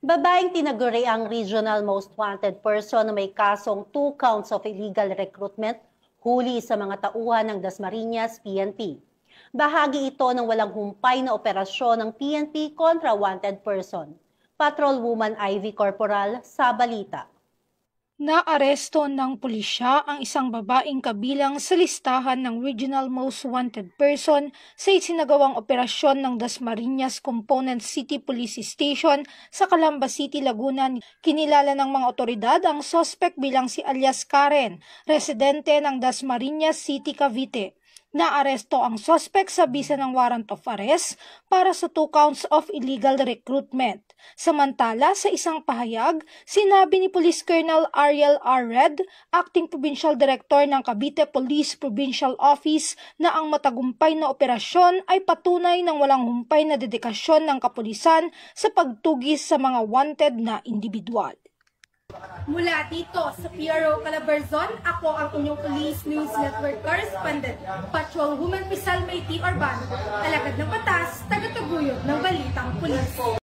Babaeng tinaguri ang regional most wanted person na may kasong 2 counts of illegal recruitment huli sa mga tauhan ng Dasmariñas PNP. Bahagi ito ng walang humpay na operasyon ng PNP kontra wanted person. Patrolwoman Ivy Corporal sa balita. Naaresto ng pulisya ang isang babaeng kabilang sa listahan ng Regional Most Wanted Person sa isinagawang operasyon ng Dasmariñas Component City Police Station sa Calamba City, Laguna. Kinilala ng mga otoridad ang suspect bilang si alias Karen, residente ng Dasmariñas City, Cavite. Naaresto ang suspect sa bisa ng warrant of arrest para sa 2 counts of illegal recruitment. Samantala, sa isang pahayag, sinabi ni Police Colonel Ariel R. Red, Acting Provincial Director ng Cavite Police Provincial Office, na ang matagumpay na operasyon ay patunay ng walang humpay na dedikasyon ng kapulisan sa pagtugis sa mga wanted na individual. Mula dito sa PRO Calabarzon, ako ang inyong Police News Network Correspondent, Patrolwoman Rizal Mayti Urbano, alagad ng batas, tagataguyod ng balitang pulis.